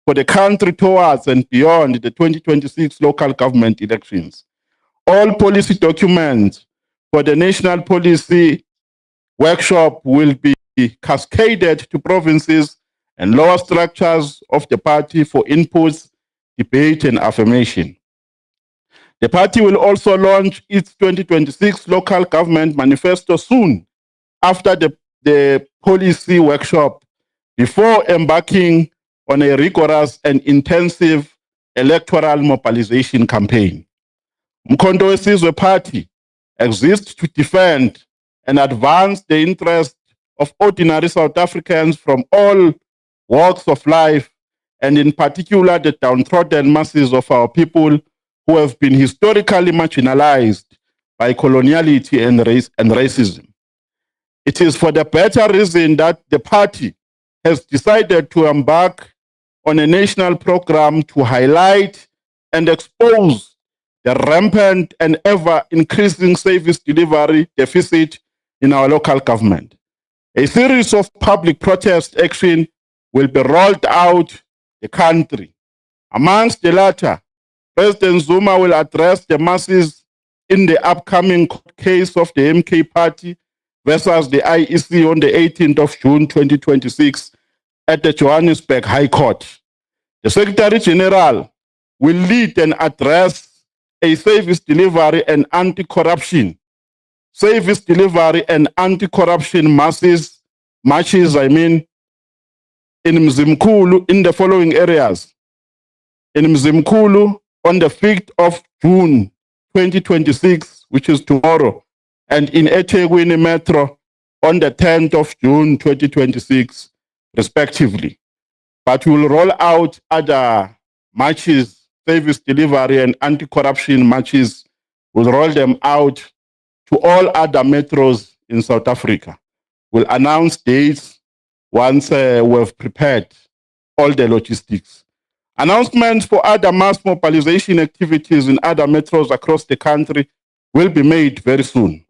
for the country towards and beyond the 2026 local government elections. All policy documents for the national policy workshop will be cascaded to provinces and lower structures of the party for inputs, debate, and affirmation. The party will also launch its 2026 local government manifesto soon after the policy workshop, before embarking on a rigorous and intensive electoral mobilization campaign. uMkhonto weSizwe Party exists to defend and advance the interests of ordinary South Africans from all walks of life, and in particular the downtrodden masses of our people who have been historically marginalized by coloniality and racism. It is for the better reason that the party has decided to embark on a national program to highlight and expose the rampant and ever-increasing service delivery deficit in our local government. A series of public protest action will be rolled out the country. Amongst the latter, President Zuma will address the masses in the upcoming court case of the MK Party versus the IEC on the 18th of June 2026 at the Johannesburg High Court. The Secretary General will lead and address a service delivery and anti-corruption marches, in Mzimkhulu in the following areas. In Mzimkhulu on the 5th of June 2026, which is tomorrow, and in eThekwini Metro on the 10th of June 2026, respectively. But we will roll out other marches, service delivery and anti-corruption marches. We'll roll them out to all other metros in South Africa. We'll announce dates once we've prepared all the logistics. Announcements for other mass mobilization activities in other metros across the country will be made very soon.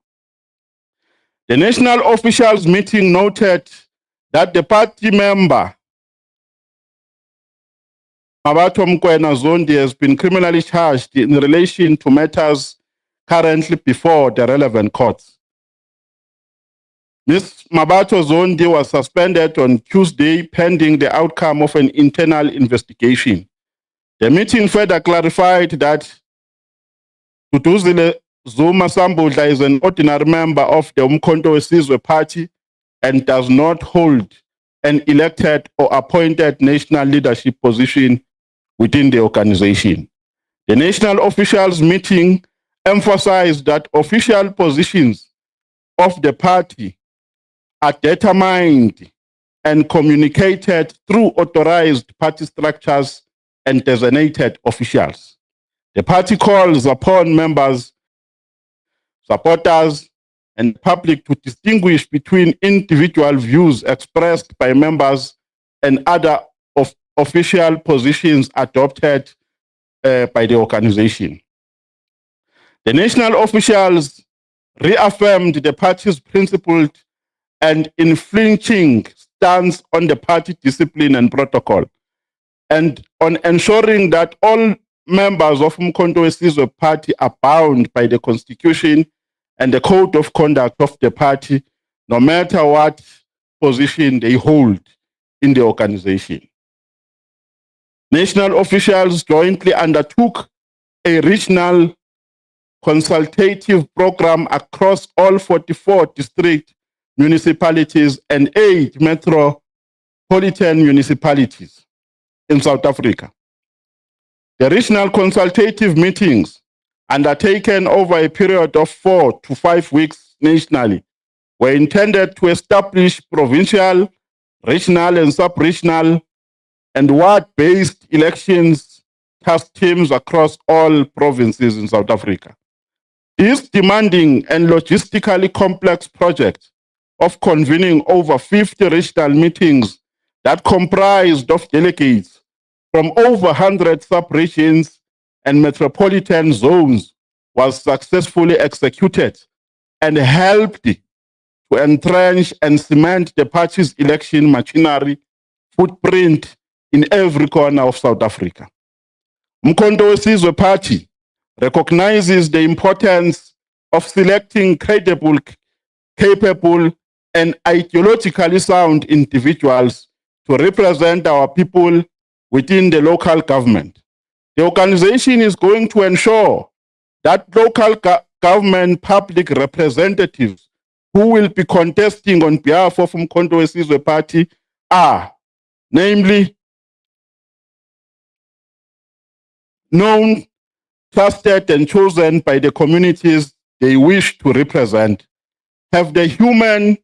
The national officials meeting noted that the party member Mabato Mkwena Zondi has been criminally charged in relation to matters currently before the relevant courts. Ms. Mabato Zondi was suspended on Tuesday pending the outcome of an internal investigation. The meeting further clarified that Duduzile Zuma Sambudla is an ordinary member of the uMkhonto weSizwe Party and does not hold an elected or appointed national leadership position within the organization. The national officials meeting emphasized that official positions of the party are determined and communicated through authorized party structures and designated officials. The party calls upon members, supporters, and public to distinguish between individual views expressed by members and other official positions adopted by the organization. The national officials reaffirmed the party's principled and unflinching stance on the party discipline and protocol, and on ensuring that all members of uMkhonto weSizwe Party are bound by the Constitution and the Code of Conduct of the party, no matter what position they hold in the organization. National officials jointly undertook a regional consultative program across all 44 district municipalities and 8 metropolitan municipalities in South Africa. The regional consultative meetings, undertaken over a period of 4 to 5 weeks nationally, were intended to establish provincial, regional, and sub-regional and ward-based elections task teams across all provinces in South Africa. This demanding and logistically complex project of convening over 50 regional meetings that comprised of delegates from over 100 sub-regions and metropolitan zones was successfully executed and helped to entrench and cement the party's election machinery, footprint, in every corner of South Africa. uMkhonto weSizwe Party recognizes the importance of selecting credible, capable, and ideologically sound individuals to represent our people within the local government. The organization is going to ensure that local government public representatives who will be contesting on behalf of uMkhonto weSizwe Party are, namely, known, trusted, and chosen by the communities they wish to represent, have the human,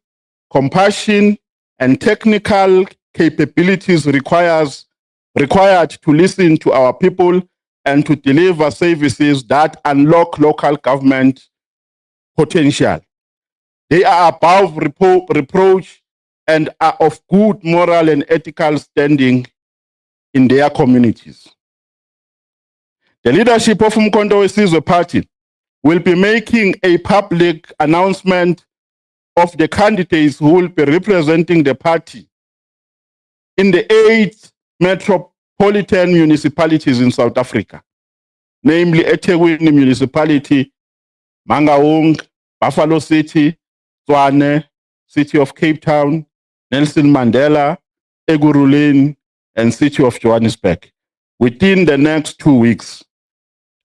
compassion, and technical capabilities required to listen to our people and to deliver services that unlock local government potential. They are above reproach and are of good moral and ethical standing in their communities. The leadership of uMkhonto weSizwe Party will be making a public announcement of the candidates who will be representing the party in the 8 metropolitan municipalities in South Africa, namely eThekwini Municipality, Mangaung, Buffalo City, Tshwane, City of Cape Town, Nelson Mandela, Ekurhuleni, and City of Johannesburg within the next 2 weeks.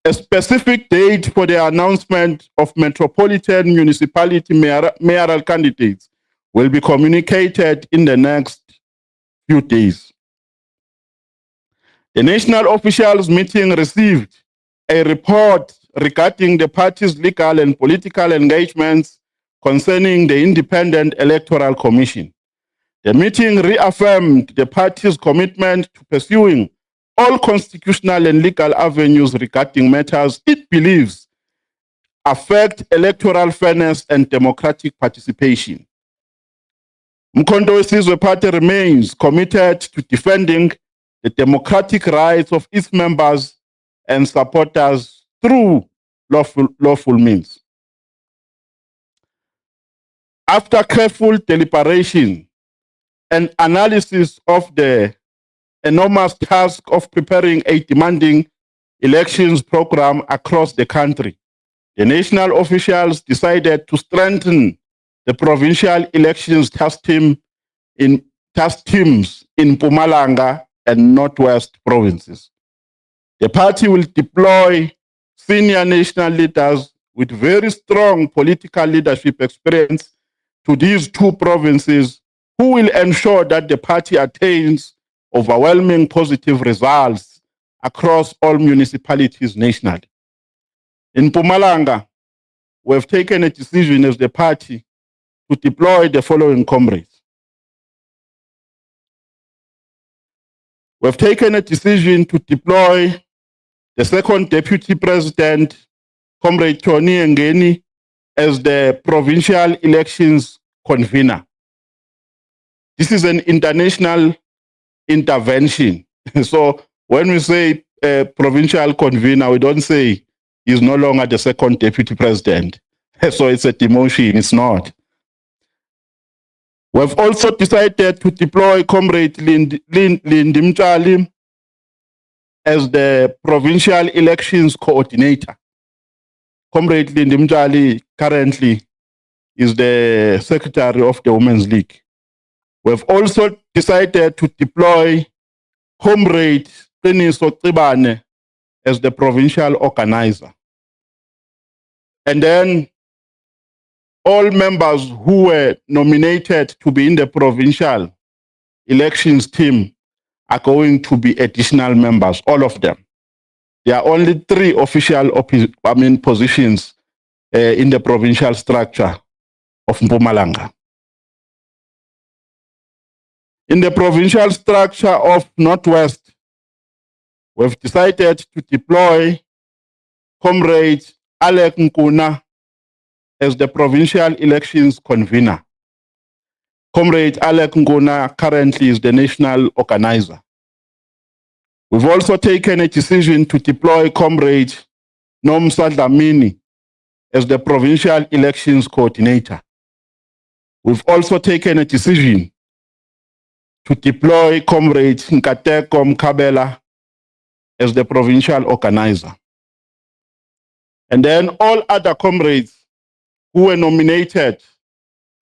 A specific date for the announcement of metropolitan municipality mayoral candidates will be communicated in the next few days. The national officials meeting received a report regarding the party's legal and political engagements concerning the Independent Electoral Commission. The meeting reaffirmed the party's commitment to pursuing all constitutional and legal avenues regarding matters it believes affect electoral fairness and democratic participation. uMkhonto weSizwe Party remains committed to defending the democratic rights of its members and supporters through lawful means. After careful deliberation and analysis of the enormous task of preparing a demanding elections program across the country, the national officials decided to strengthen the provincial elections task teams in Mpumalanga and Northwest provinces. The party will deploy senior national leaders with very strong political leadership experience to these 2 provinces who will ensure that the party attains overwhelming positive results across all municipalities nationally. In Mpumalanga, we have taken a decision as the party to deploy the following comrades. We have taken a decision to deploy the 2nd Deputy President, Comrade Tony Ngeni, as the provincial elections convener. This is an international intervention. So when we say provincial convener, we don't say he's no longer the 2nd Deputy President. So it's a demotion, it's not. We've also decided to deploy Comrade Lindimchali as the provincial elections coordinator. Comrade Lindimchali currently is the secretary of the Women's League. We've also decided to deploy Comrade Qiniso Cibane as the provincial organizer. And then all members who were nominated to be in the provincial elections team are going to be additional members, all of them. There are only 3 official positions in the provincial structure of Mpumalanga. In the provincial structure of Northwest, we've decided to deploy Comrade Alec Nkuna as the provincial elections convener. Comrade Alec Nkuna currently is the national organizer. We've also taken a decision to deploy Comrade Nomsa Dlamini as the provincial elections coordinator. We've also taken a decision to deploy Comrade Nkateko Mkabela as the provincial organizer. And then all other comrades who were nominated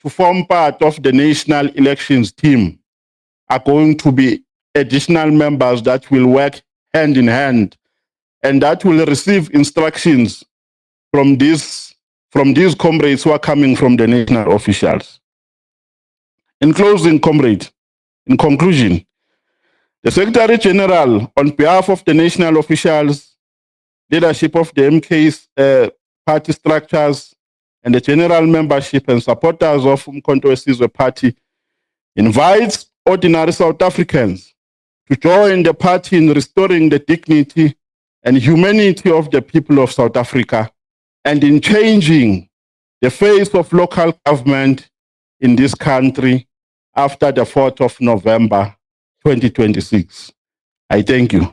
to form part of the national elections team are going to be additional members that will work hand in hand and that will receive instructions from these comrades who are coming from the national officials. In closing, in conclusion, the Secretary General, on behalf of the national officials, leadership of the MK's party structures, and the general membership and supporters of uMkhonto weSizwe party, invites ordinary South Africans to join the party in restoring the dignity and humanity of the people of South Africa and in changing the face of local government in this country after the 4th of November 2026. I thank you.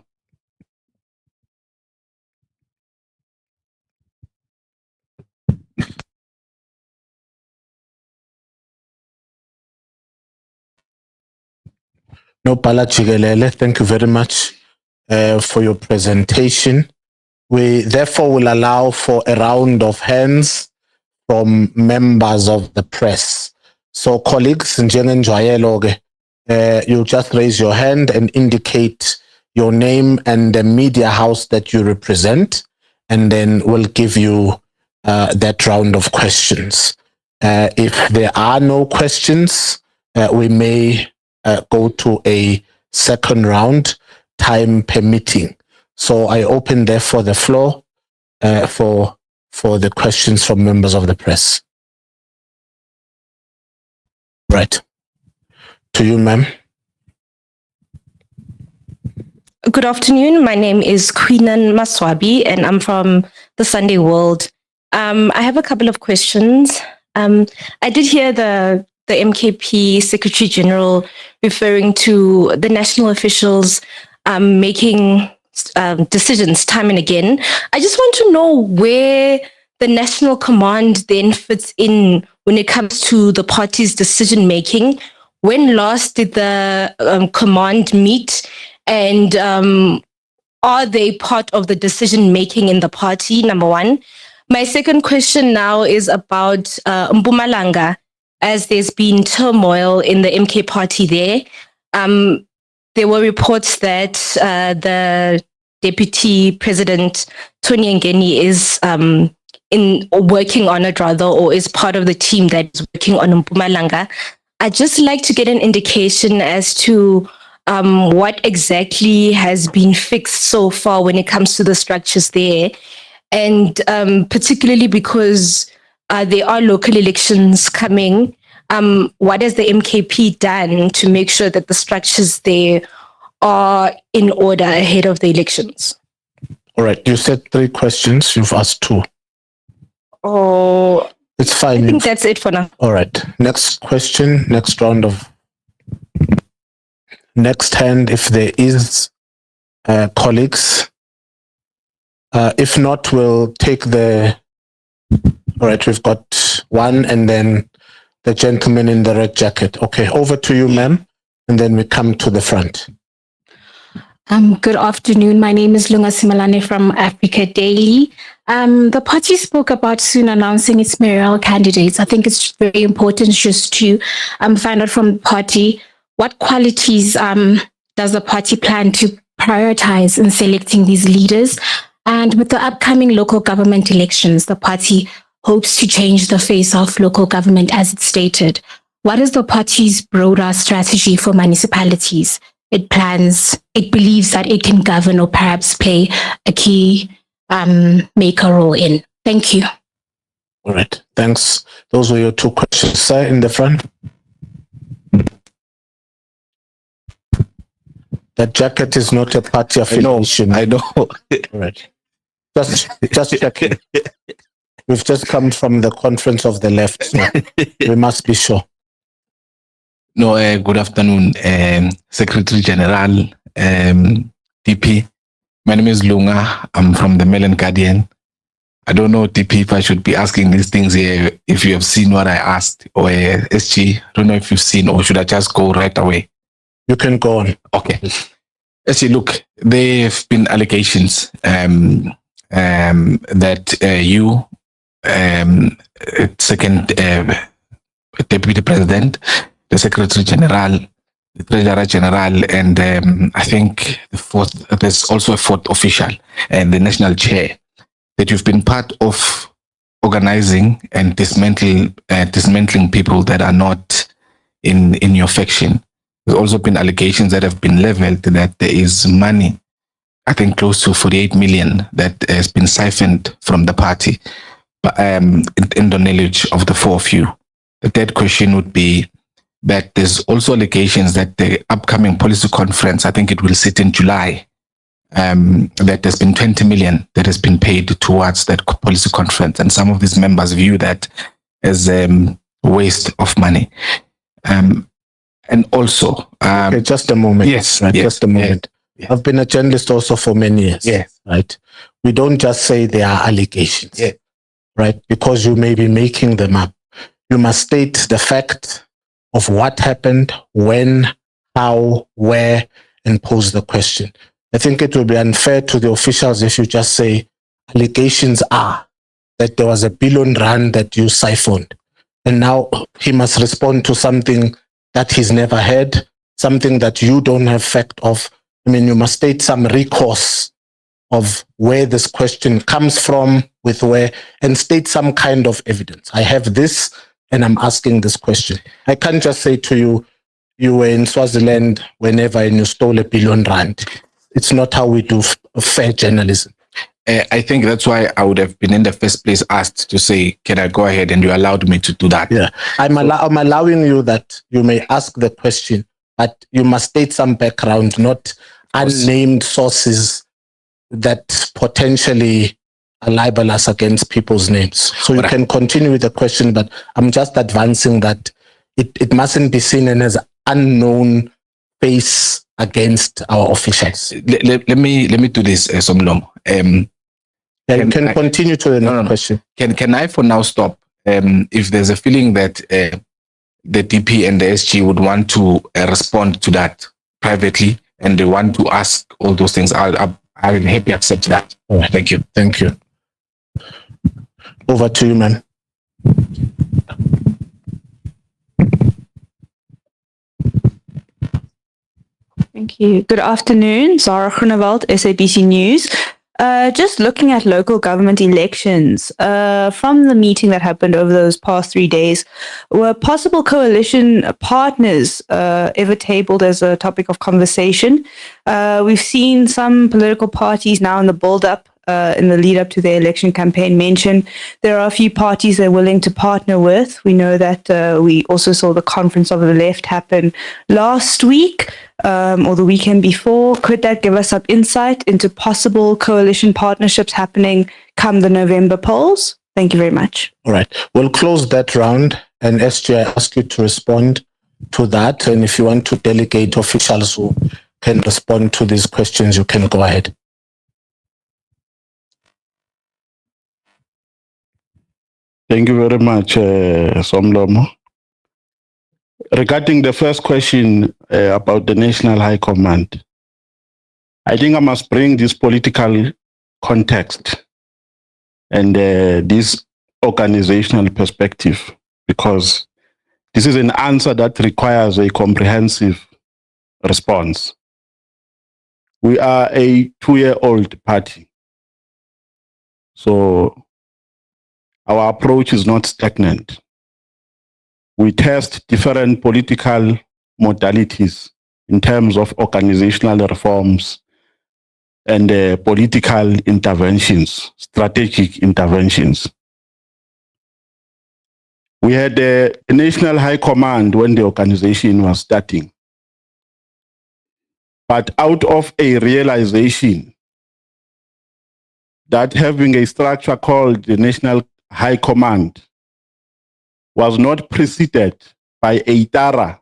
No, Pala Chigelele, thank you very much for your presentation. We therefore will allow for a round of hands from members of the press. So colleagues, you just raise your hand and indicate your name and the media house that you represent, and then we'll give you that round of questions. If there are no questions, we may go to a second round, time permitting. So I open therefore the floor for the questions from members of the press. Right. To you, ma'am. Good afternoon. My name is Queenan Maswabi, and I'm from the Sunday World. I have a couple of questions. I did hear the MKP Secretary General referring to the national officials making decisions time and again. I just want to know where the national command then fits in when it comes to the party's decision making. When last did the command meet, and are they part of the decision making in the party? Number one. My second question now is about Mpumalanga, as there's been turmoil in the MK party there. There were reports that the Deputy President, Tony Ngeni, is working on it rather, or is part of the team that is working on Mpumalanga. I'd just like to get an indication as to what exactly has been fixed so far when it comes to the structures there. And particularly because there are local elections coming, what has the MKP done to make sure that the structures there are in order ahead of the elections? All right, you said 3 questions, you've asked 2. Oh, it's fine. I think that's it for now. All right, next question, next round of, next hand, if there is colleagues. If not, we'll take the, all right, we've got one and then the gentleman in the red jacket. Okay, over to you, ma'am, and then we come to the front. Good afternoon. My name is Lunga Simalane from Africa Daily. The party spoke about soon announcing its mayoral candidates. I think it's very important just to find out from the party what qualities does the party plan to prioritize in selecting these leaders. And with the upcoming local government elections, the party hopes to change the face of local government as it's stated. What is the party's broader strategy for municipalities? It believes that it can govern or perhaps play a key maker role in. Thank you. All right, thanks. Those were your 2 questions, sir, in the front. That jacket is not a party affiliation. I know. All right. Just checking. We've just come from the conference of the left, so we must be sure. No, good afternoon, Secretary General, DP. My name is Lunga. I'm from the Mail and Guardian. I don't know, DP, if I should be asking these things here, if you have seen what I asked, or SG, I don't know if you've seen, or should I just go right away? You can go on. Okay. As you look, there have been allegations that you, second Deputy President, the Secretary General, the Treasurer General, and I think there's also a fourth official and the National Chair, that you've been part of organizing and dismantling people that are not in your faction. There's also been allegations that have been leveled that there is money, I think close to 48 million, that has been siphoned from the party in the knowledge of the four of you. The third question would be that there's also allegations that the upcoming policy conference, I think it will sit in July, that there's been 20 million that has been paid towards that policy conference. And some of these members view that as a waste of money. And also... okay, just a moment. Yes. Right, yes, just a moment. Yes. I've been a journalist also for many years. Yes. Right? We don't just say they are allegations. Yes. Right? Because you may be making them up. You must state the fact of what happened, when, how, where, and pose the question. I think it will be unfair to the officials if you just say allegations are that there was R1 billion that you siphoned. And now he must respond to something that he's never heard, something that you don't have fact of. I mean, you must state some recourse of where this question comes from, with where, and state some kind of evidence. I have this, and I'm asking this question. I can't just say to you, you were in Swaziland whenever and you stole R1 billion. It's not how we do fair journalism. I think that's why I would have been in the first place asked to say, can I go ahead? And you allowed me to do that. Yeah, I'm allowing you that you may ask the question, but you must state some background, not unnamed sources that potentially are libelous against people's names. So you can continue with the question, but I'm just advancing that it mustn't be seen as unknown face against our officials. Let me do this, Somlomo. You can continue to the next question. Can I for now stop? If there's a feeling that the DP and the SG would want to respond to that privately, and they want to ask all those things, I'll happy to accept that. All right. Thank you. Thank you. Over to you, man. Thank you. Good afternoon. Zara Groenewald, SABC News. Just looking at local government elections, from the meeting that happened over those past 3 days, were possible coalition partners ever tabled as a topic of conversation? We've seen some political parties now in the build-up, in the lead-up to their election campaign, mention there are a few parties they're willing to partner with. We know that we also saw the Conference of the Left happen last week, or the weekend before. Could that give us some insight into possible coalition partnerships happening come the November polls? Thank you very much. All right. We'll close that round, and SG, I ask you to respond to that. And if you want to delegate officials who can respond to these questions, you can go ahead. Thank you very much, Somlomo. Regarding the first question about the National High Command, I think I must bring this political context and this organizational perspective, because this is an answer that requires a comprehensive response. We are a 2-year-old party, so our approach is not stagnant. We test different political modalities in terms of organizational reforms and political interventions, strategic interventions. We had a National High Command when the organization was starting. But out of a realization that having a structure called the National High Command was not preceded by a thorough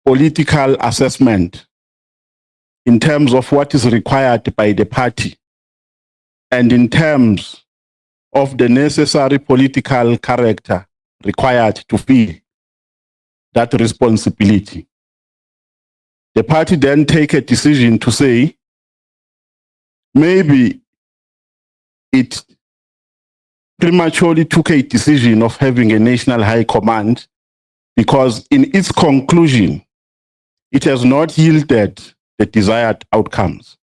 political assessment in terms of what is required by the party and in terms of the necessary political character required to fill that responsibility. the party then take a decision to say, maybe it prematurely took a decision of having a national high command because in its conclusion, it has not yielded the desired outcomes.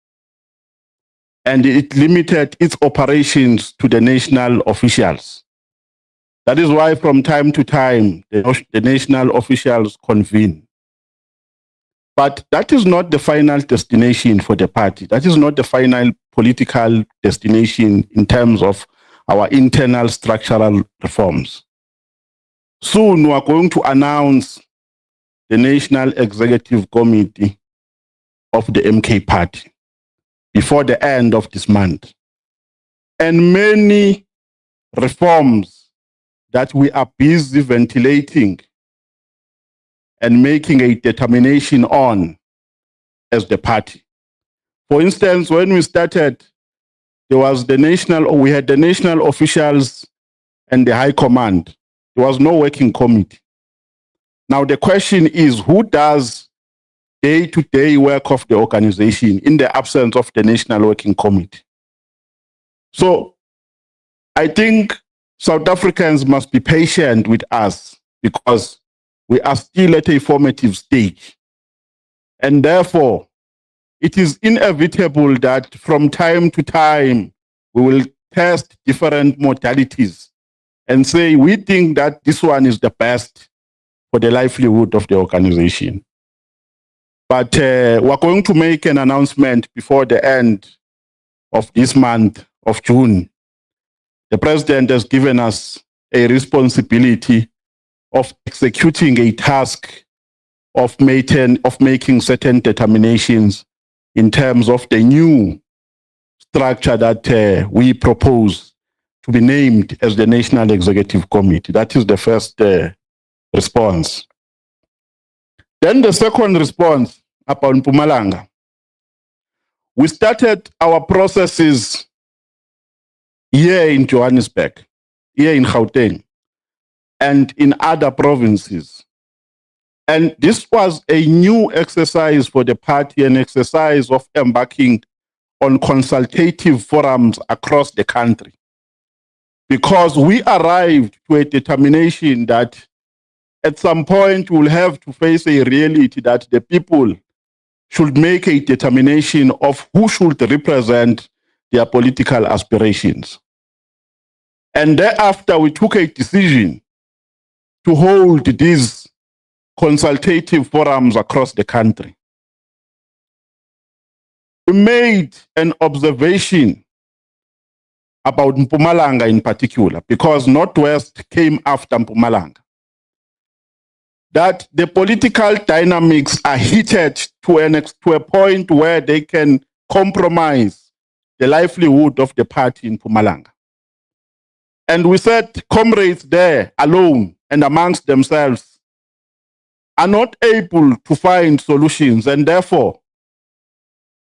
And it limited its operations to the national officials. That is why from time to time, the national officials convene. But that is not the final destination for the party. That is not the final political destination in terms of our internal structural reforms. Soon we are going to announce the National Executive Committee of the MK Party before the end of this month. And many reforms that we are busy ventilating and making a determination on as the party. For instance, when we started, we had the national officials and the high command. There was no working committee. Now the question is, who does day-to-day work of the organization in the absence of the national working committee? So I think South Africans must be patient with us because we are still at a formative stage. And therefore, it is inevitable that from time to time, we will test different modalities and say, we think that this one is the best for the livelihood of the organization. But we're going to make an announcement before the end of this month of June. The president has given us a responsibility of executing a task of making certain determinations in terms of the new structure that we propose to be named as the National Executive Committee. That is the first response. Then the second response about Mpumalanga. We started our processes here in Johannesburg, here in Gauteng, and in other provinces. And this was a new exercise for the party, an exercise of embarking on consultative forums across the country. Because we arrived to a determination that at some point we'll have to face a reality that the people should make a determination of who should represent their political aspirations. And thereafter, we took a decision to hold these consultative forums across the country. We made an observation about Mpumalanga in particular, because Northwest came after Mpumalanga, that the political dynamics are heated to a point where they can compromise the livelihood of the party in Mpumalanga. And we said comrades there alone and amongst themselves are not able to find solutions, and therefore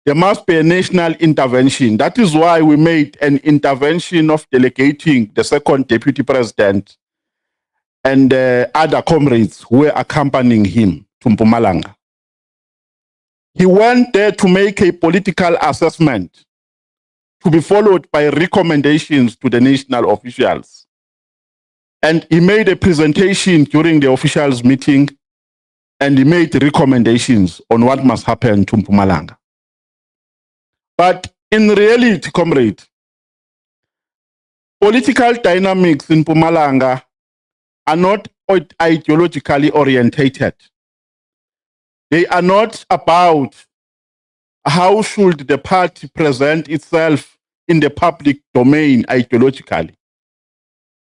there must be a national intervention. That is why we made an intervention of delegating the second deputy president and other comrades who were accompanying him to Mpumalanga. He went there to make a political assessment to be followed by recommendations to the national officials. And he made a presentation during the officials' meeting, and he made recommendations on what must happen to Mpumalanga. But in reality, comrade, political dynamics in Mpumalanga are not ideologically orientated. They are not about how should the party present itself in the public domain ideologically.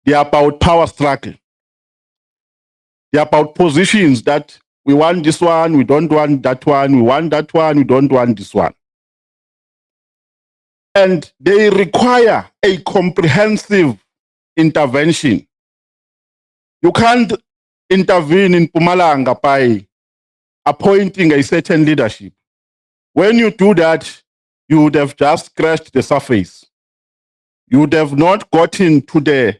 They are about power struggle. They are about positions that we want this one, we don't want that one, we want that one, we don't want this one. And they require a comprehensive intervention. You can't intervene in Mpumalanga by appointing a certain leadership. When you do that, you would have just scratched the surface. You would have not gotten to the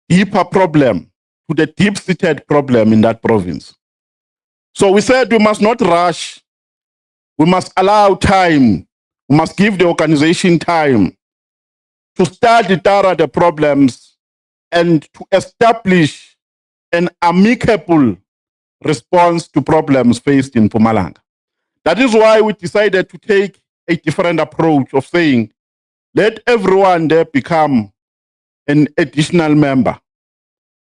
deeper problem, to the deep-seated problem in that province. So we said we must not rush. We must allow time. We must give the organization time to study thorough the problems and to establish an amicable response to problems faced in Mpumalanga. That is why we decided to take a different approach of saying, let everyone there become an additional member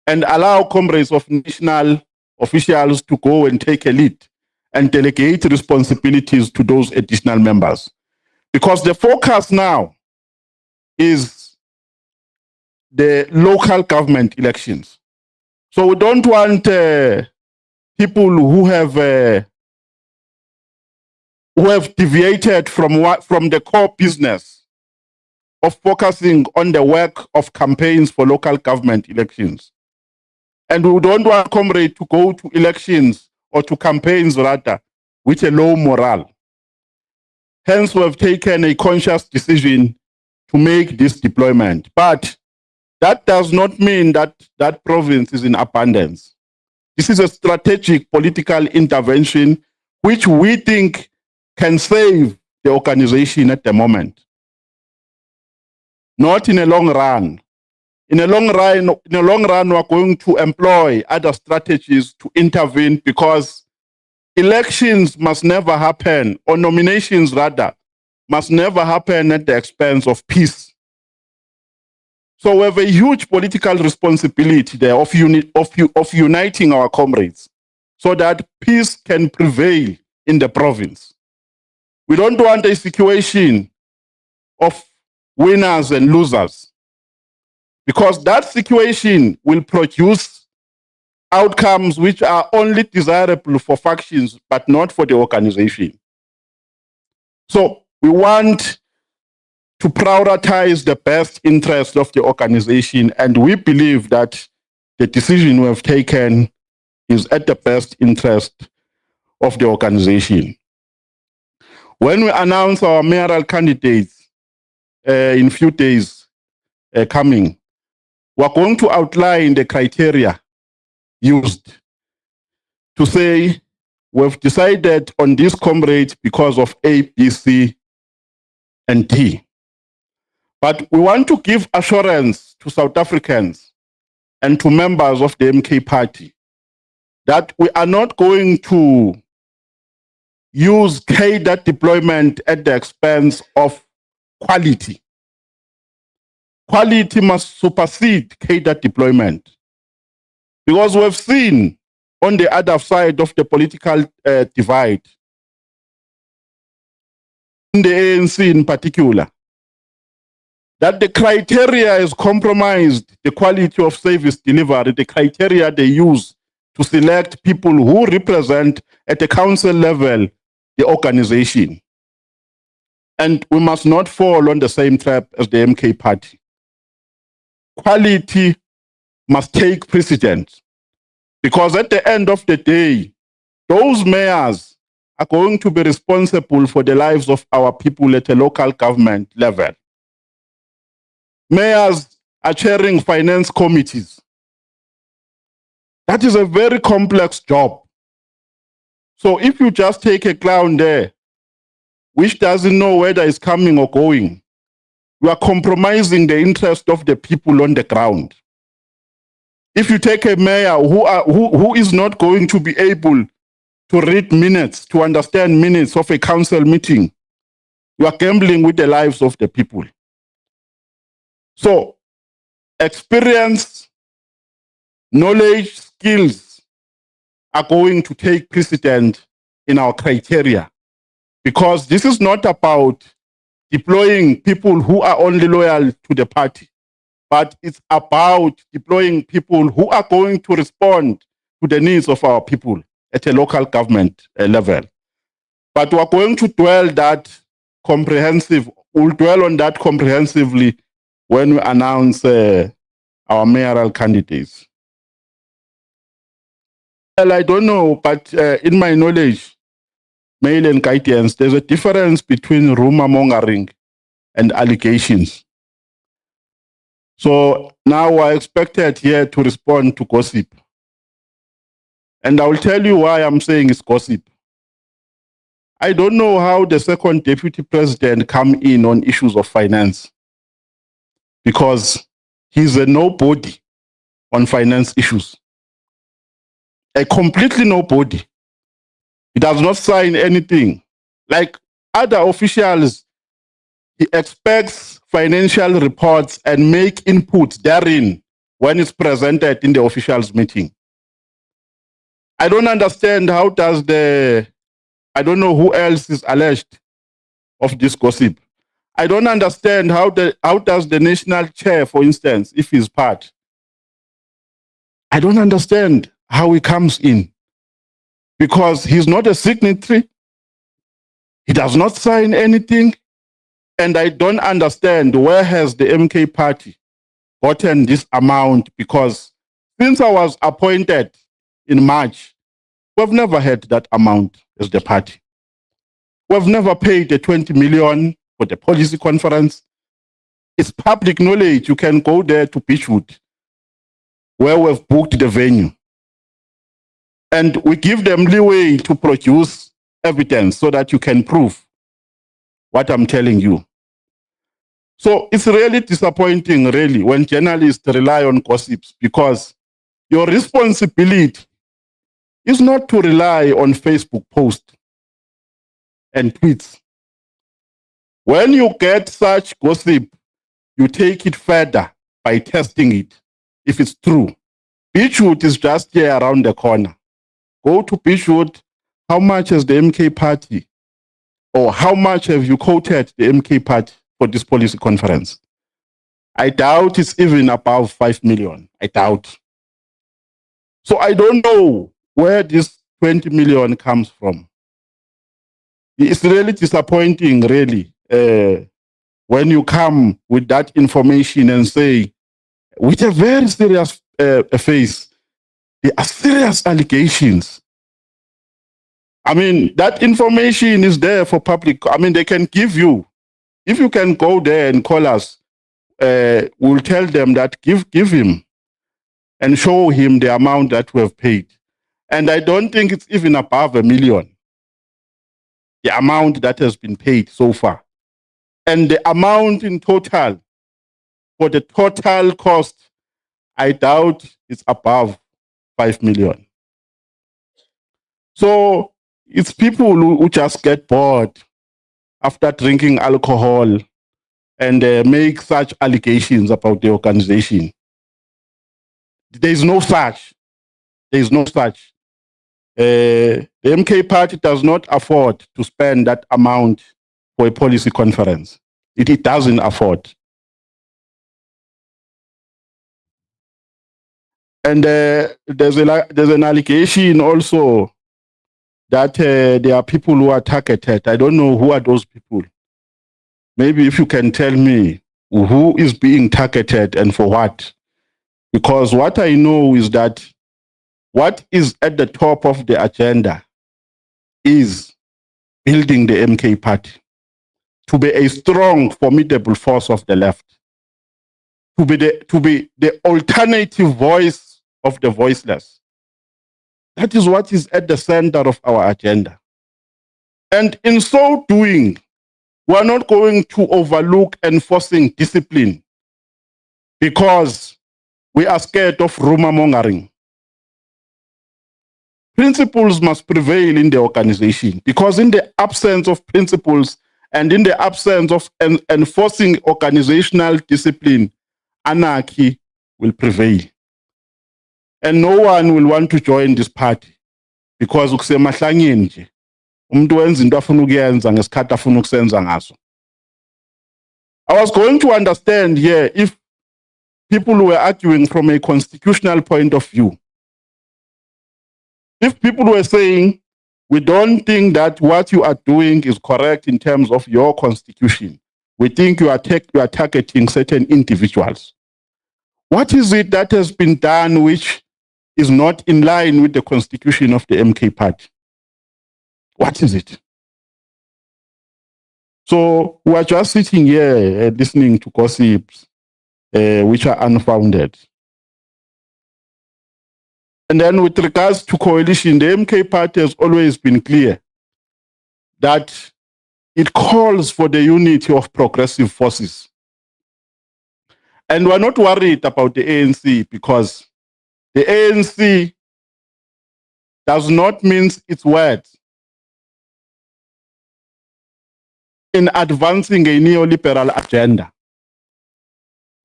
and allow comrades of national officials to go and take a lead and delegate responsibilities to those additional members. Because the focus now is the local government elections. So we don't want people who have deviated from the core business of focusing on the work of campaigns for local government elections. And we don't want comrades to go to elections or to campaigns rather with a low morale. Hence, we have taken a conscious decision to make this deployment. But that does not mean that that province is in abundance. This is a strategic political intervention which we think can save the organization at the moment. Not in a long run. In a long run, we are going to employ other strategies to intervene because elections must never happen, or nominations rather, must never happen at the expense of peace. So we have a huge political responsibility there of uniting our comrades so that peace can prevail in the province. We don't want a situation of winners and losers, because that situation will produce outcomes which are only desirable for factions, but not for the organization. So we want to prioritize the best interest of the organization, and we believe that the decision we have taken is at the best interest of the organization. When we announce our mayoral candidates in a few days coming, we're going to outline the criteria used to say we've decided on this comrade because of A, B, C, and D. But we want to give assurance to South Africans and to members of the MK party that we are not going to use cadre deployment at the expense of quality. Quality must supersede cadre deployment. Because we've seen on the other side of the political divide, in the ANC in particular, that the criteria has compromised the quality of service delivery, the criteria they use to select people who represent at the council level the organization. And we must not fall on the same trap as the MK party. Quality must take precedence, because at the end of the day, those mayors are going to be responsible for the lives of our people at a local government level. Mayors are chairing finance committees. That is a very complex job. So if you just take a clown there, which doesn't know whether it's coming or going, you are compromising the interest of the people on the ground. If you take a mayor who is not going to be able to read minutes, to understand minutes of a council meeting, you are gambling with the lives of the people. So, experience, knowledge, skills are going to take precedent in our criteria, because this is not about deploying people who are only loyal to the party, but it's about deploying people who are going to respond to the needs of our people at a local government level. But we're going to dwell on that comprehensively when we announce our mayoral candidates. Well, I don't know, but in my knowledge, mail and guidance, there's a difference between rumor mongering and allegations. So now we're expected here to respond to gossip. And I will tell you why I'm saying it's gossip. I don't know how the second deputy president come in on issues of finance, because he's a nobody on finance issues. A completely nobody. He does not sign anything. Like other officials, he expects financial reports and make inputs therein when it's presented in the officials' meeting. I don't understand how does I don't know who else is alleged of this gossip. I don't understand how does the national chair, for instance, if he's part, I don't understand how he comes in, because he's not a signatory. He does not sign anything. And I don't understand where has the MK party gotten this amount, because since I was appointed in March, we've never had that amount as the party. We've never paid the 20 million for the policy conference. It's public knowledge. You can go there to Beachwood, where we've booked the venue. And we give them leeway to produce evidence so that you can prove what I'm telling you. So it's really disappointing, really, when journalists rely on gossips, because your responsibility is not to rely on Facebook posts and tweets. When you get such gossip, you take it further by testing it, if it's true. Beachwood is just here around the corner. Go to Beachwood. How much has the MK party, or how much have you quoted the MK party for this policy conference? I doubt it's even above 5 million. I doubt. So I don't know where this 20 million comes from. It's really disappointing, really, when you come with that information and say, with a very serious face, there are serious allegations. I mean, that information is there for public. I mean, they can give you, if you can go there and call us, we'll tell them that give him and show him the amount that we have paid. And I don't think it's even above 1 million, the amount that has been paid so far. And the amount in total, for the total cost, I doubt it's above 5 million. So it's people who just get bored after drinking alcohol and make such allegations about the organization. There is no such. There is no such. The MK party does not afford to spend that amount for a policy conference. It doesn't afford. And there's an allegation also that there are people who are targeted. I don't know who are those people. Maybe if you can tell me who is being targeted and for what. Because what I know is that what is at the top of the agenda is building the MK party to be a strong, formidable force of the left, to be the alternative voice of the voiceless. That is what is at the center of our agenda. And in so doing, we are not going to overlook enforcing discipline because we are scared of rumor mongering. Principles must prevail in the organization, because in the absence of principles and in the absence of enforcing organizational discipline, anarchy will prevail. And no one will want to join this party, because ukusemahlangeni nje umuntu wenza into afuna ukuyenza ngesikhathi afuna ukusenza ngaso. I was going to understand here if people were arguing from a constitutional point of view. If people were saying, we don't think that what you are doing is correct in terms of your constitution, we think you are targeting certain individuals. What is it that has been done which is not in line with the constitution of the MK party? What is it? So we are just sitting here listening to gossips which are unfounded. And then with regards to coalition, the MK party has always been clear that it calls for the unity of progressive forces. And we're not worried about the ANC because the ANC does not mince its words in advancing a neoliberal agenda.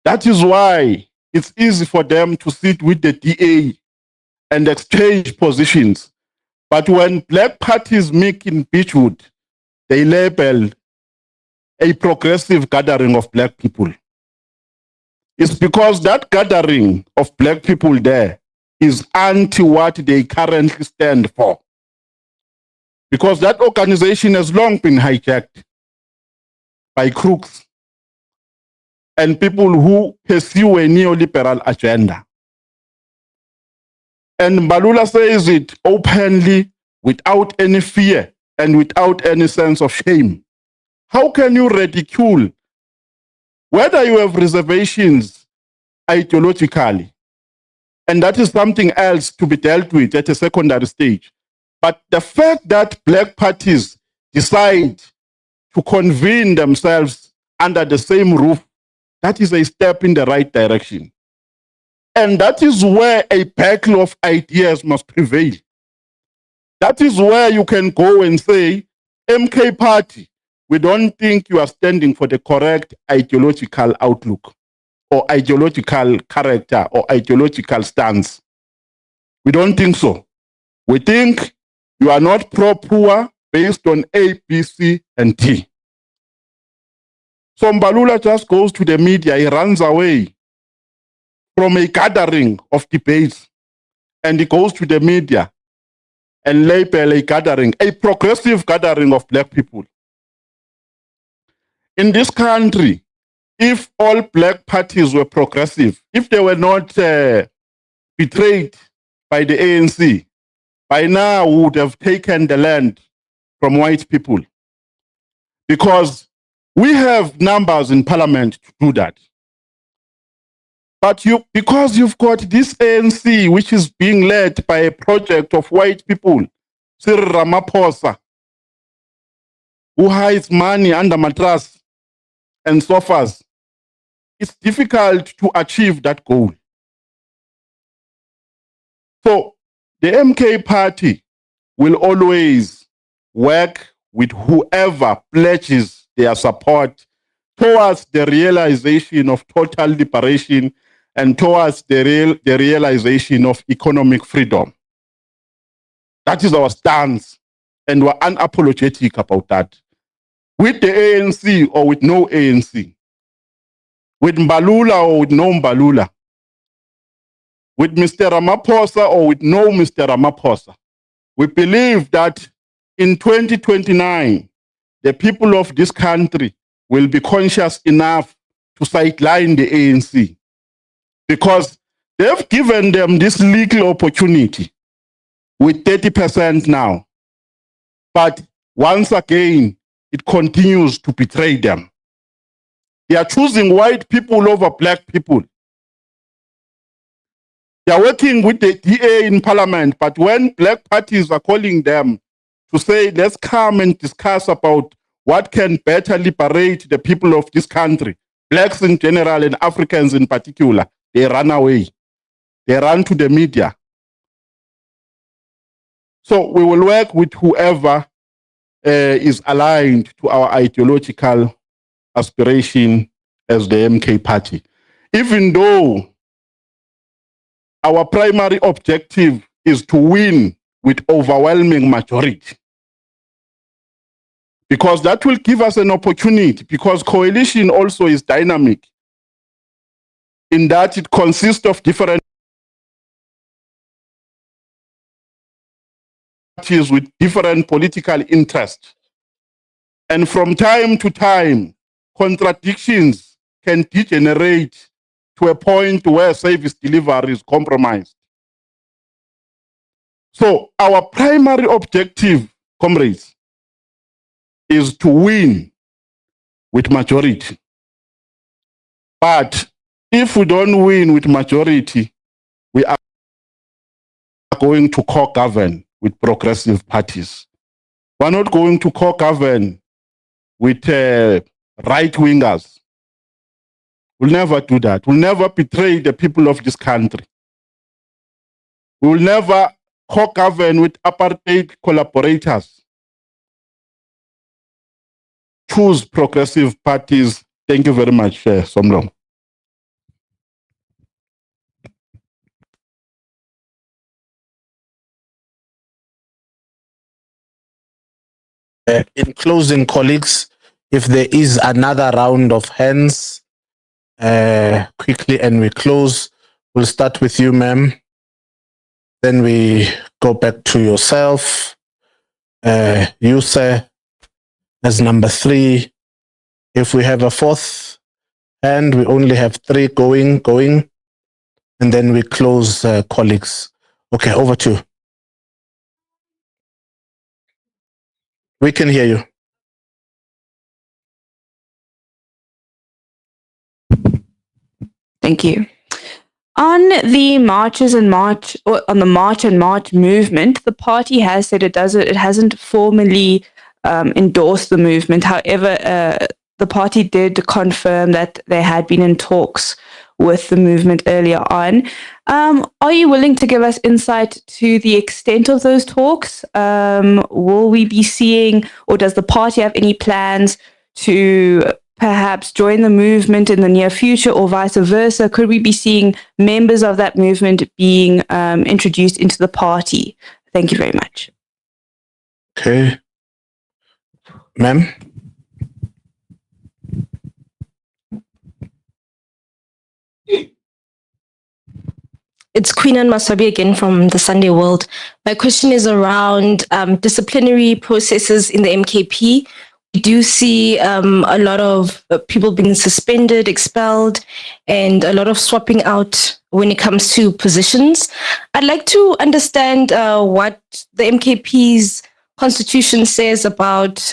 That is why it's easy for them to sit with the DA and exchange positions. But when black parties meet in Beachwood, they label a progressive gathering of black people. It's because that gathering of black people there is anti what they currently stand for. Because that organization has long been hijacked by crooks and people who pursue a neoliberal agenda. And Mbalula says it openly, without any fear and without any sense of shame. How can you ridicule whether you have reservations ideologically? And that is something else to be dealt with at a secondary stage. But the fact that black parties decide to convene themselves under the same roof, that is a step in the right direction. And that is where a battle of ideas must prevail. That is where you can go and say, MK party, we don't think you are standing for the correct ideological outlook or ideological character or ideological stance. We don't think so. We think you are not pro-poor based on A, B, C, and D. So Mbalula just goes to the media, he runs away from a gathering of debates, and he goes to the media and label a gathering, a progressive gathering of black people. In this country, if all black parties were progressive, if they were not betrayed by the ANC, by now we would have taken the land from white people. Because we have numbers in parliament to do that. But because you've got this ANC, which is being led by a project of white people, Cyril Ramaphosa, who hides money under mattress and sofas, it's difficult to achieve that goal. So the MK party will always work with whoever pledges their support towards the realization of total liberation and towards the realization of economic freedom. That is our stance, and we're unapologetic about that. With the ANC or with no ANC, with Mbalula or with no Mbalula, with Mr. Ramaphosa or with no Mr. Ramaphosa, we believe that in 2029, the people of this country will be conscious enough to sideline the ANC because they've given them this legal opportunity with 30% now. But once again, it continues to betray them. They are choosing white people over black people. They are working with the DA in parliament, but when black parties are calling them to say, let's come and discuss about what can better liberate the people of this country, blacks in general and Africans in particular, they run away. They run to the media. So we will work with whoever is aligned to our ideological aspiration as the MK party. Even though our primary objective is to win with overwhelming majority. Because that will give us an opportunity, because coalition also is dynamic in that it consists of different parties with different political interests. And from time to time, contradictions can degenerate to a point where service delivery is compromised. So our primary objective, comrades, is to win with majority. But if we don't win with majority, we are going to co-govern with progressive parties. We're not going to co-govern with right-wingers. We'll never do that. We'll never betray the people of this country. We will never co-govern with apartheid collaborators. Choose progressive parties. Thank you very much, Somlo. In closing, colleagues, if there is another round of hands, quickly, and we close, we'll start with you, ma'am. Then we go back to yourself. You, sir, as number 3. If we have a 4th hand, we only have 3 going, and then we close, colleagues. Okay, over to you. We can hear you. Thank you. On the March and March movement, the party has said it hasn't formally endorsed the movement. However, the party did confirm that they had been in talks with the movement earlier on. Are you willing to give us insight to the extent of those talks? Will we be seeing, or does the party have any plans to perhaps join the movement in the near future, or vice versa? Could we be seeing members of that movement being introduced into the party? Thank you very much. Okay. Ma'am? It's Queenan Maswabi again from the Sunday World. My question is around disciplinary processes in the MKP. We do see a lot of people being suspended, expelled, and a lot of swapping out when it comes to positions. I'd like to understand what the MKP's constitution says about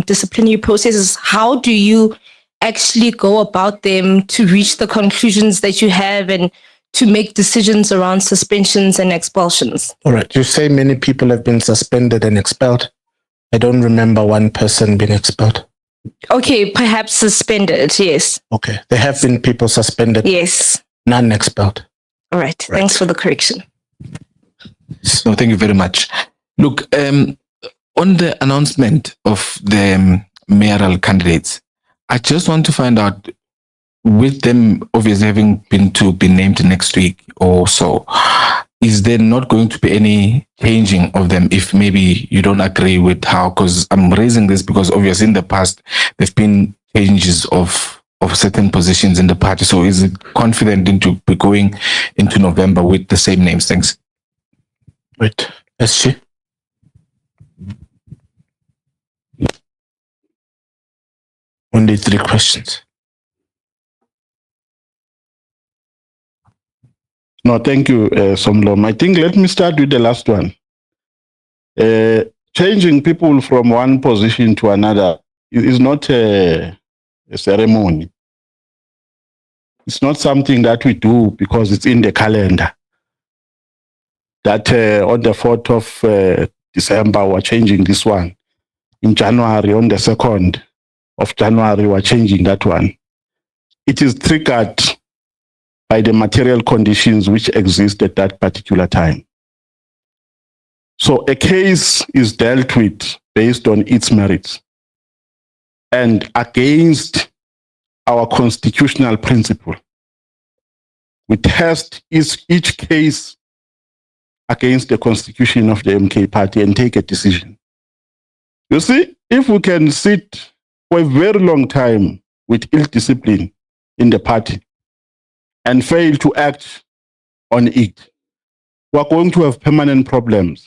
disciplinary processes. How do you actually go about them to reach the conclusions that you have and to make decisions around suspensions and expulsions? All right. You say many people have been suspended and expelled. I don't remember one person being expelled. Okay, perhaps suspended, yes. Okay. There have been people suspended. Yes. None expelled. All right. Thanks for the correction. So thank you very much. Look, on the announcement of the mayoral candidates, I just want to find out, with them obviously having been named next week or so, is there not going to be any changing of them if maybe you don't agree with how? Because I'm raising this because obviously in the past there've been changes of certain positions in the party. So is it confident into be going into November with the same names? Thanks. Wait, SG? Only 3 questions. No, thank you, Somlom. I think let me start with the last one. Changing people from one position to another is not a ceremony. It's not something that we do because it's in the calendar. That on the 4th of December, we're changing this one. In January, on the 2nd of January, we're changing that one. It is triggered by the material conditions which exist at that particular time. So a case is dealt with based on its merits and against our constitutional principle. We test each case against the constitution of the MK party and take a decision. You see, if we can sit for a very long time with ill discipline in the party and fail to act on it, we're going to have permanent problems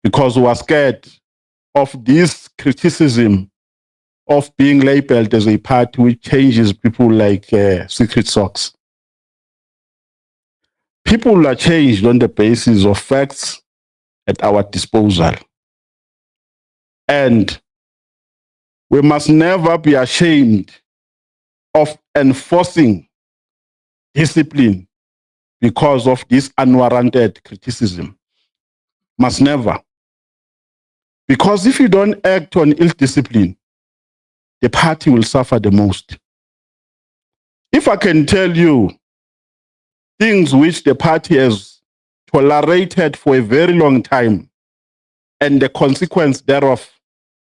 because we're scared of this criticism of being labeled as a party which changes people like secret socks. People are changed on the basis of facts at our disposal. And we must never be ashamed of enforcing discipline because of this unwarranted criticism. Must never. Because if you don't act on ill discipline, the party will suffer the most. If I can tell you things which the party has tolerated for a very long time and the consequence thereof,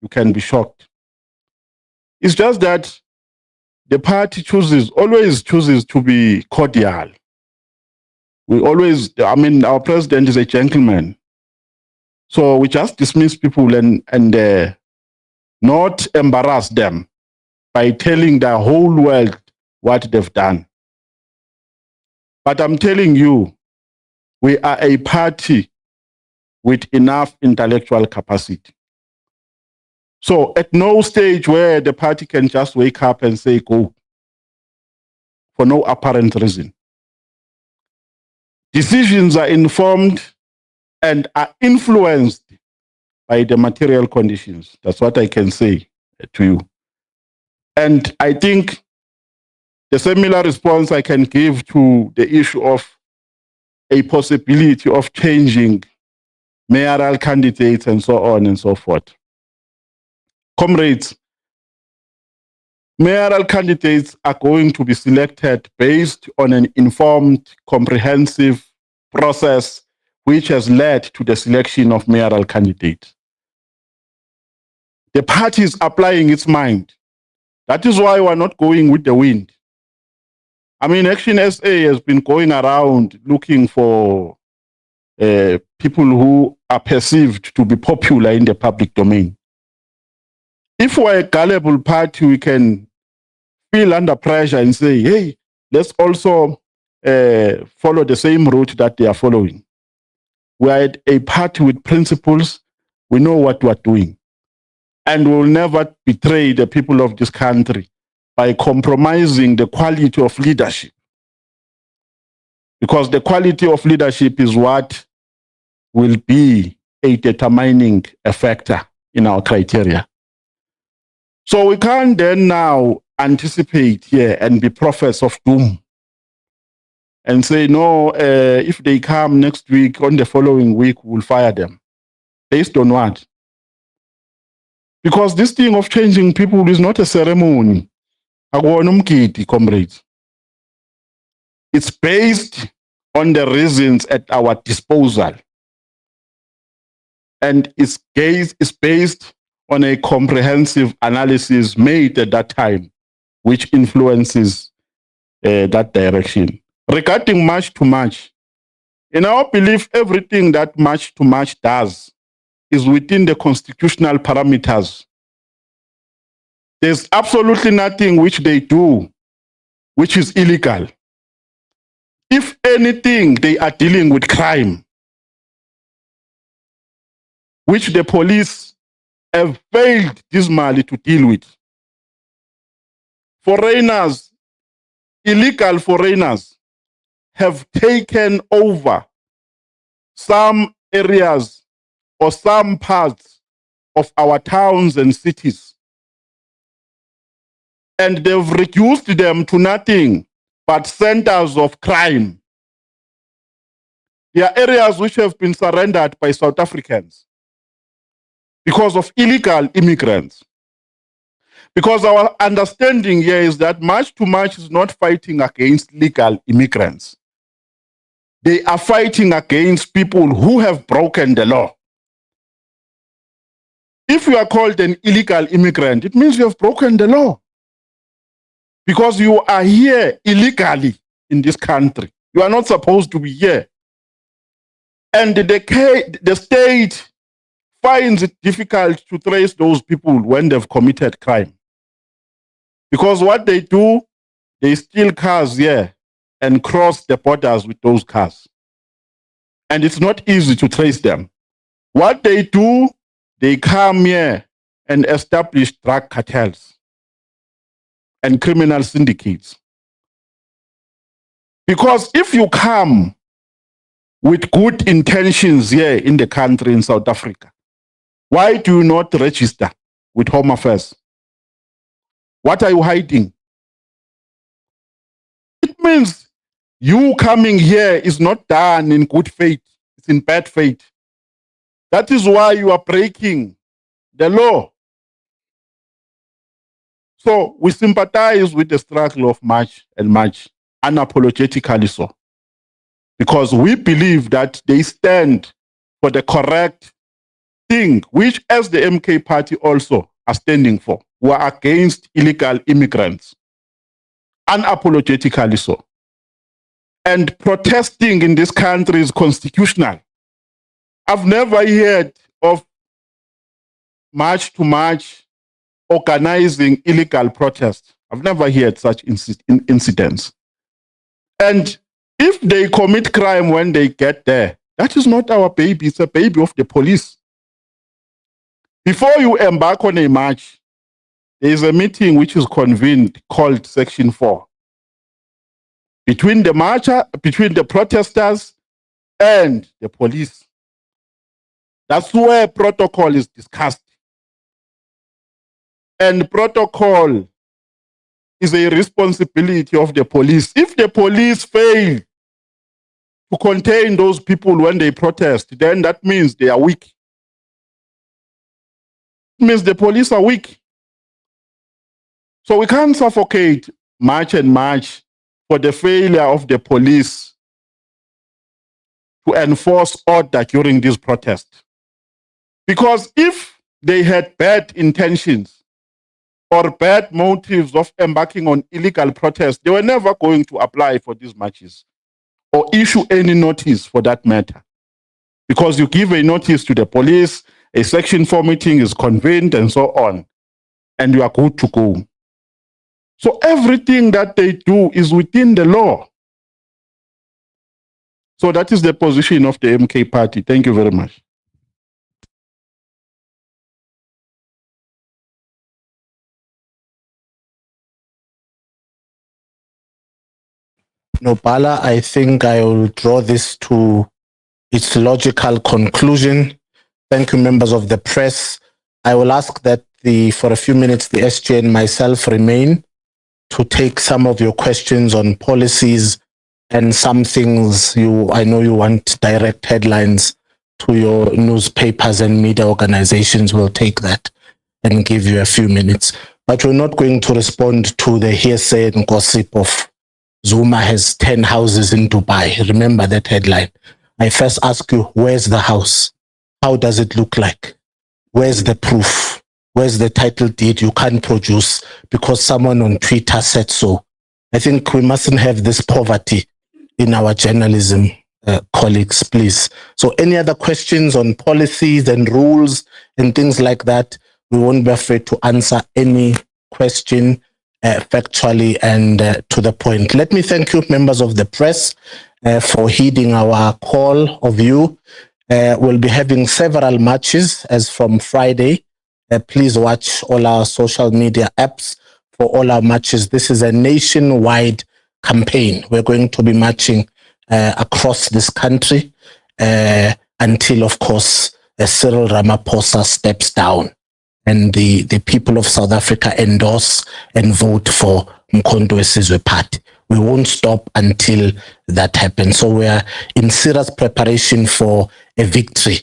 you can be shocked. It's just that the party always chooses to be cordial. Our president is a gentleman. So we just dismiss people and not embarrass them by telling the whole world what they've done. But I'm telling you, we are a party with enough intellectual capacity. So at no stage where the party can just wake up and say, go, for no apparent reason. Decisions are informed and are influenced by the material conditions. That's what I can say to you. And I think the similar response I can give to the issue of a possibility of changing mayoral candidates and so on and so forth. Comrades, mayoral candidates are going to be selected based on an informed, comprehensive process which has led to the selection of mayoral candidates. The party is applying its mind. That is why we're not going with the wind. Action SA has been going around looking for people who are perceived to be popular in the public domain. If we're a gullible party, we can feel under pressure and say, hey, let's also follow the same route that they are following. We're a party with principles. We know what we're doing. And we'll never betray the people of this country by compromising the quality of leadership. Because the quality of leadership is what will be a determining factor in our criteria. So we can't then now anticipate here and be prophets of doom and say, no, if they come next week, on the following week, we'll fire them. Based on what? Because this thing of changing people is not a ceremony. Comrades. It's based on the reasons at our disposal. And it's based on a comprehensive analysis made at that time, which influences that direction. Regarding march to march, in our belief, everything that march to march does is within the constitutional parameters. There's absolutely nothing which they do which is illegal. If anything, they are dealing with crime, which the police have failed dismally to deal with. Foreigners, illegal foreigners, have taken over some areas or some parts of our towns and cities. And they've reduced them to nothing but centers of crime. There are areas which have been surrendered by South Africans because of illegal immigrants. Because our understanding here is that march to march is not fighting against legal immigrants. They are fighting against people who have broken the law. If you are called an illegal immigrant, it means you have broken the law. Because you are here illegally in this country. You are not supposed to be here. And the state finds it difficult to trace those people when they've committed crime. Because what they do, they steal cars here and cross the borders with those cars. And it's not easy to trace them. What they do, they come here and establish drug cartels and criminal syndicates. Because if you come with good intentions here in the country, in South Africa, why do you not register with Home Affairs? What are you hiding? It means you coming here is not done in good faith, it's in bad faith. That is why you are breaking the law. So we sympathize with the struggle of March and March, unapologetically so, because we believe that they stand for the correct thing, which as the MK party also are standing for. We are against illegal immigrants, unapologetically so. And protesting in this country is constitutional. I've never heard of March to March organizing illegal protests. I've never heard such incidents. And if they commit crime when they get there, that is not our baby, it's a baby of the police. Before you embark on a march, there is a meeting which is convened called Section 4. Between the protesters and the police. That's where protocol is discussed. And protocol is a responsibility of the police. If the police fail to contain those people when they protest, then that means they are weak. It means the police are weak. So we can't suffocate March and March for the failure of the police to enforce order during this protest. Because if they had bad intentions or bad motives of embarking on illegal protests, they were never going to apply for these marches or issue any notice for that matter. Because you give a notice to the police, a Section 4 meeting is convened and so on, and you are good to go. So everything that they do is within the law. So that is the position of the MK party. Thank you very much. No, Bala, I think I will draw this to its logical conclusion. Thank you, members of the press. I will ask that for a few minutes, the SG and myself remain to take some of your questions on policies and some things I know you want direct headlines to your newspapers and media organizations. We'll take that and give you a few minutes. But we're not going to respond to the hearsay and gossip of Zuma has 10 houses in Dubai. Remember that headline. I first ask you, where's the house? How does it look like? Where's the proof? Where's the title deed you can't produce because someone on Twitter said so? I think we mustn't have this poverty in our journalism, colleagues, please. So any other questions on policies and rules and things like that, we won't be afraid to answer any question factually and to the point. Let me thank you, members of the press, for heeding our call of you. We'll be having several matches as from Friday. Please watch all our social media apps for all our matches. This is a nationwide campaign. We're going to be marching across this country until, of course, Cyril Ramaphosa steps down and the people of South Africa endorse and vote for uMkhonto weSizwe party. We won't stop until that happens. So we are in serious preparation for a victory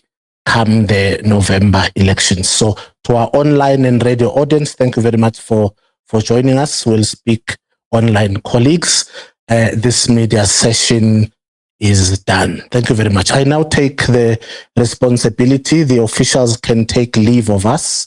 come the November elections. So to our online and radio audience, thank you very much for joining us. We'll speak online colleagues. This media session is done. Thank you very much. I now take the responsibility. The officials can take leave of us.